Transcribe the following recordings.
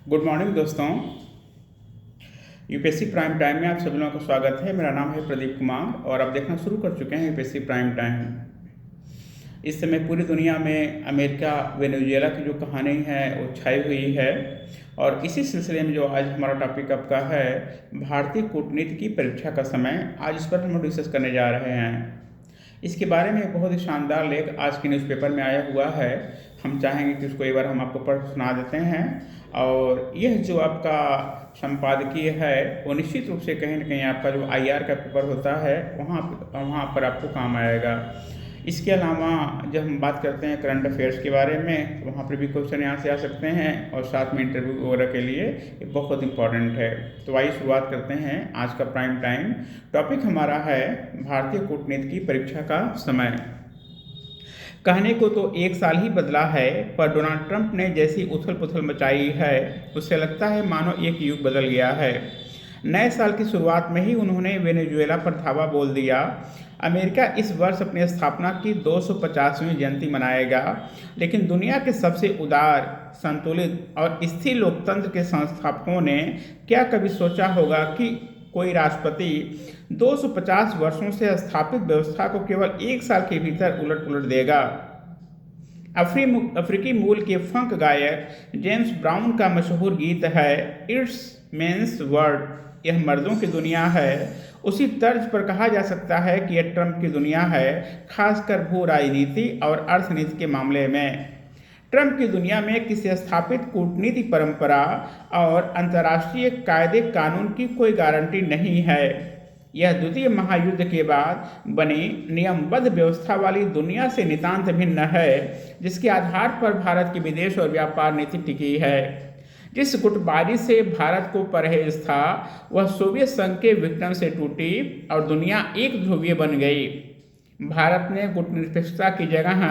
Good morning दोस्तों। UPSC prime time में आप सभी लोगों का स्वागत है। मेरा नाम है प्रदीप कुमार और आप देखना शुरू कर चुके हैं यूपीएससी प्राइम टाइम। इस समय पूरी दुनिया में अमेरिका वेनेजुएला की जो कहानी है वो छाई हुई है और इसी सिलसिले में जो आज हमारा टॉपिक आपका है भारतीय कूटनीति की परीक्षा का समय, आज इस पर हम डिस्कस करने जा रहे हैं। इसके बारे में एक बहुत ही शानदार लेख आज के न्यूज़पेपर में आया हुआ है। हम चाहेंगे कि उसको एक बार हम आपको पढ़ सुना देते हैं और यह जो आपका संपादकीय है वो निश्चित रूप से कहीं ना कहीं आपका जो आईआर का पेपर होता है वहाँ पर आपको काम आएगा। इसके अलावा जब हम बात करते हैं करंट अफेयर्स के बारे में तो वहाँ पर भी क्वेश्चन यहाँ से आ सकते हैं और साथ में इंटरव्यू वगैरह के लिए ये बहुत इंपॉर्टेंट है। तो आइए शुरुआत करते हैं आज का प्राइम टाइम। टॉपिक हमारा है भारतीय कूटनीति की परीक्षा का समय। कहने को तो एक साल ही बदला है, पर डोनाल्ड ट्रंप ने जैसी उथल पुथल मचाई है उससे लगता है मानो एक युग बदल गया है। नए साल की शुरुआत में ही उन्होंने वेनेजुएला पर धावा बोल दिया। अमेरिका इस वर्ष अपनी स्थापना की 250वीं जयंती मनाएगा, लेकिन दुनिया के सबसे उदार, संतुलित और स्थिर लोकतंत्र के संस्थापकों ने क्या कभी सोचा होगा कि कोई राष्ट्रपति 250 वर्षों से स्थापित व्यवस्था को केवल एक साल के भीतर उलट पुलट देगा। अफ्रीकी मूल के फंक गायक जेम्स ब्राउन का मशहूर गीत है इट्स मेंस वर्ल्ड, यह मर्दों की दुनिया है। उसी तर्ज पर कहा जा सकता है कि यह ट्रंप की दुनिया है, खासकर भू राजनीति और अर्थनीति के मामले में। ट्रंप की दुनिया में किसी स्थापित कूटनीति परंपरा और अंतर्राष्ट्रीय कायदे कानून की कोई गारंटी नहीं है। यह द्वितीय महायुद्ध के बाद बनी नियमबद्ध व्यवस्था वाली दुनिया से नितांत भिन्न है, जिसके आधार पर भारत की विदेश और व्यापार नीति टिकी है। जिस गुटबाजी से भारत को परहेज था वह सोवियत संघ के विघटन से टूटी और दुनिया एक ध्रुवीय बन गई। भारत ने गुटनिरपेक्षता की जगह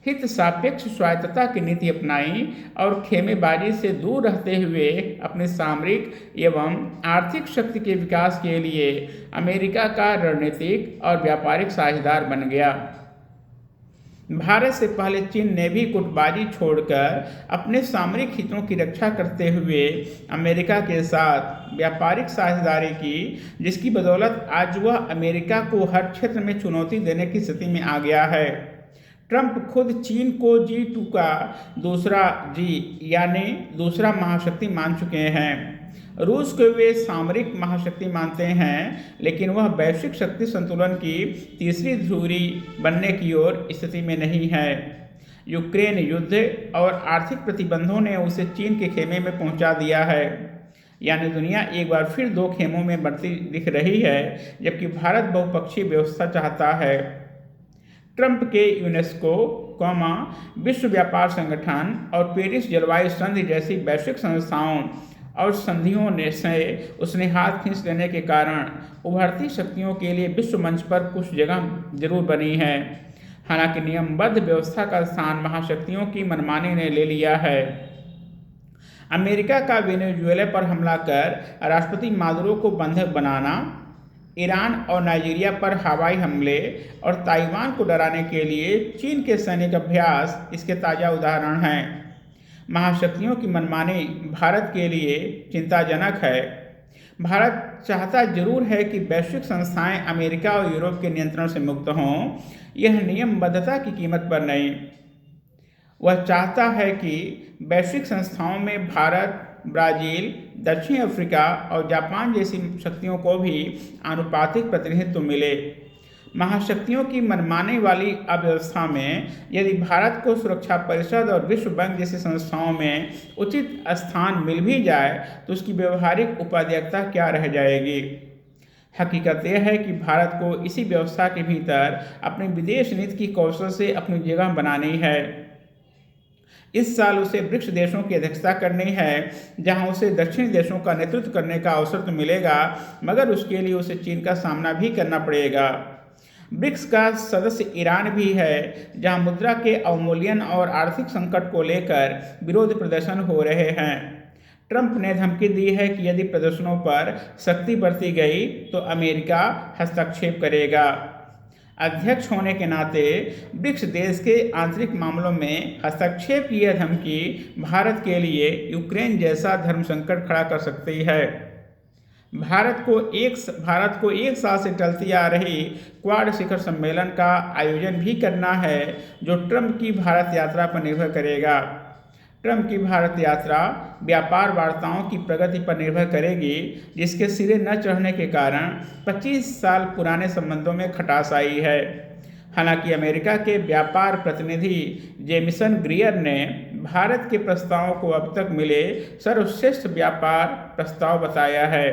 हित सापेक्ष स्वायत्तता की नीति अपनाई और खेमेबाजी से दूर रहते हुए अपनी सामरिक एवं आर्थिक शक्ति के विकास के लिए अमेरिका का रणनीतिक और व्यापारिक साझेदार बन गया। भारत से पहले चीन ने भी गुटबाजी छोड़कर अपने सामरिक हितों की रक्षा करते हुए अमेरिका के साथ व्यापारिक साझेदारी की, जिसकी बदौलत आज वह अमेरिका को हर क्षेत्र में चुनौती देने की स्थिति में आ गया है। ट्रंप खुद चीन को G2 का दूसरा G यानी दूसरा महाशक्ति मान चुके हैं। रूस को वे सामरिक महाशक्ति मानते हैं, लेकिन वह वैश्विक शक्ति संतुलन की तीसरी ध्रुवी बनने की ओर स्थिति में नहीं है। यूक्रेन युद्ध और आर्थिक प्रतिबंधों ने उसे चीन के खेमे में पहुंचा दिया है। यानी दुनिया एक बार फिर दो खेमों में बढ़ती दिख रही है, जबकि भारत बहुपक्षीय व्यवस्था चाहता है। ट्रंप के यूनेस्को, विश्व व्यापार संगठन और पेरिस जलवायु संधि जैसी वैश्विक संस्थाओं और संधियों ने से उसने हाथ खींच लेने के कारण उभरती शक्तियों के लिए विश्व मंच पर कुछ जगह जरूर बनी है। हालांकि नियमबद्ध व्यवस्था का स्थान महाशक्तियों की मनमानी ने ले लिया है। अमेरिका का वेनेजुएला पर हमला कर राष्ट्रपति मादुरो को बंधक बनाना, ईरान और नाइजीरिया पर हवाई हमले और ताइवान को डराने के लिए चीन के सैनिक अभ्यास इसके ताज़ा उदाहरण हैं। महाशक्तियों की मनमानी भारत के लिए चिंताजनक है। भारत चाहता जरूर है कि वैश्विक संस्थाएं अमेरिका और यूरोप के नियंत्रण से मुक्त हों, यह नियमबद्धता की कीमत पर नहीं। वह चाहता है कि वैश्विक संस्थाओं में भारत, ब्राज़ील, दक्षिण अफ्रीका और जापान जैसी शक्तियों को भी आनुपातिक प्रतिनिधित्व मिले। महाशक्तियों की मनमाने वाली अव्यवस्था में यदि भारत को सुरक्षा परिषद और विश्व बैंक जैसी संस्थाओं में उचित स्थान मिल भी जाए तो उसकी व्यवहारिक उपाध्यक्षता क्या रह जाएगी। हकीकत यह है कि भारत को इसी व्यवस्था के भीतर अपनी विदेश नीति की कौशल से अपनी जगह बनानी है। इस साल उसे ब्रिक्स देशों की अध्यक्षता करनी है, जहां उसे दक्षिणी देशों का नेतृत्व करने का अवसर तो मिलेगा, मगर उसके लिए उसे चीन का सामना भी करना पड़ेगा। ब्रिक्स का सदस्य ईरान भी है, जहां मुद्रा के अवमूल्यन और आर्थिक संकट को लेकर विरोध प्रदर्शन हो रहे हैं। ट्रंप ने धमकी दी है कि यदि प्रदर्शनों पर सख्ती बरती गई तो अमेरिका हस्तक्षेप करेगा। अध्यक्ष होने के नाते ब्रिक्स देश के आंतरिक मामलों में हस्तक्षेप की यह धमकी भारत के लिए यूक्रेन जैसा धर्म संकट खड़ा कर सकती है। भारत को एक साल से टलती आ रही क्वाड शिखर सम्मेलन का आयोजन भी करना है, जो ट्रंप की भारत यात्रा पर निर्भर करेगा। ट्रंप की भारत यात्रा व्यापार वार्ताओं की प्रगति पर निर्भर करेगी, जिसके सिरे न चढ़ने के कारण 25 साल पुराने संबंधों में खटास आई है। हालांकि अमेरिका के व्यापार प्रतिनिधि जेमिसन ग्रियर ने भारत के प्रस्तावों को अब तक मिले सर्वश्रेष्ठ व्यापार प्रस्ताव बताया है,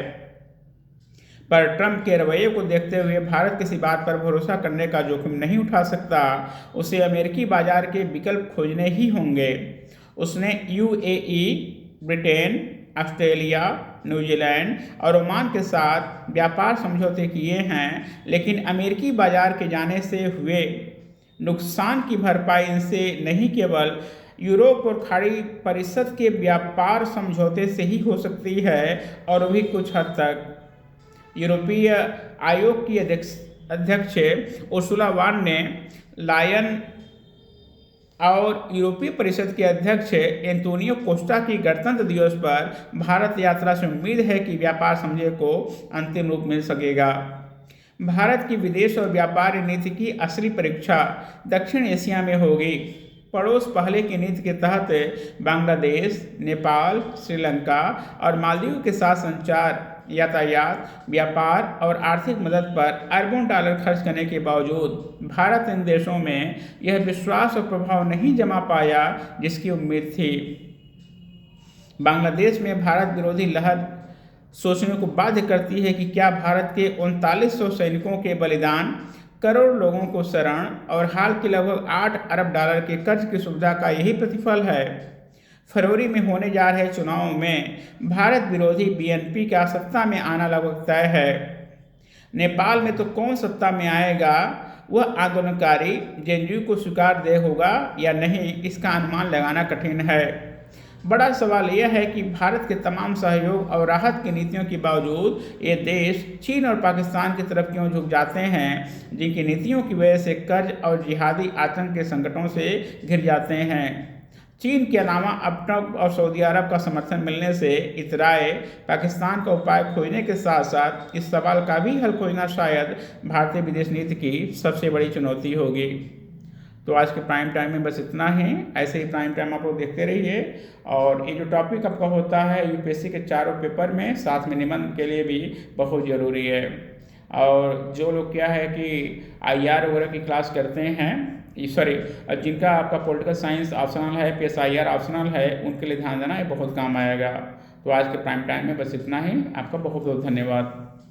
पर ट्रंप के रवैये को देखते हुए भारत किसी बात पर भरोसा करने का जोखिम नहीं उठा सकता। उसे अमेरिकी बाजार के विकल्प खोजने ही होंगे। उसने यूएई, ब्रिटेन, ऑस्ट्रेलिया, न्यूजीलैंड और ओमान के साथ व्यापार समझौते किए हैं, लेकिन अमेरिकी बाजार के जाने से हुए नुकसान की भरपाई इनसे नहीं, केवल यूरोप और खाड़ी परिषद के व्यापार समझौते से ही हो सकती है, और भी कुछ हद तक। यूरोपीय आयोग की अध्यक्ष उर्सुला वॉन ने लायन और यूरोपीय परिषद के अध्यक्ष एंटोनियो कोस्टा की गणतंत्र दिवस पर भारत यात्रा से उम्मीद है कि व्यापार समझौते को अंतिम रूप मिल सकेगा। भारत की विदेश और व्यापार नीति की असली परीक्षा दक्षिण एशिया में होगी। पड़ोस पहले की नीति के तहत बांग्लादेश, नेपाल, श्रीलंका और मालदीव के साथ संचार, यातायात, व्यापार और आर्थिक मदद पर अरबों डॉलर खर्च करने के बावजूद भारत इन देशों में यह विश्वास और प्रभाव नहीं जमा पाया जिसकी उम्मीद थी। बांग्लादेश में भारत विरोधी लहर सोचने को बाध्य करती है कि क्या भारत के 3900 सैनिकों के बलिदान, करोड़ लोगों को शरण और हाल के लगभग 8 अरब डॉलर के कर्ज की सुविधा का यही प्रतिफल है। फरवरी में होने जा रहे चुनावों में भारत विरोधी बीएनपी का सत्ता में आना लगभग तय है। नेपाल में तो कौन सत्ता में आएगा, वह आंदोलनकारी जेएनयू को स्वीकार दे होगा या नहीं, इसका अनुमान लगाना कठिन है। बड़ा सवाल यह है कि भारत के तमाम सहयोग और राहत की नीतियों के बावजूद ये देश चीन और पाकिस्तान की तरफ क्यों झुक जाते हैं, जिनकी नीतियों की वजह से कर्ज और जिहादी आतंक के संकटों से घिर जाते हैं। चीन के अलावा अब और सऊदी अरब का समर्थन मिलने से इतराए पाकिस्तान का उपाय खोजने के साथ साथ इस सवाल का भी हल खोजना शायद भारतीय विदेश नीति की सबसे बड़ी चुनौती होगी। तो आज के प्राइम टाइम में बस इतना ही। ऐसे ही प्राइम टाइम आप लोग देखते रहिए, और ये जो टॉपिक आपका होता है यूपीएससी के चारों पेपर में, साथ में निबंध के लिए भी बहुत ज़रूरी है। और जो लोग क्या है कि आईआर वगैरह की क्लास करते हैं, जिनका आपका पॉलिटिकल साइंस ऑप्शनल है, पीएसआईआर ऑप्शनल है, उनके लिए ध्यान देना, ये बहुत काम आएगा। तो आज के प्राइम टाइम में बस इतना ही। आपका बहुत बहुत धन्यवाद।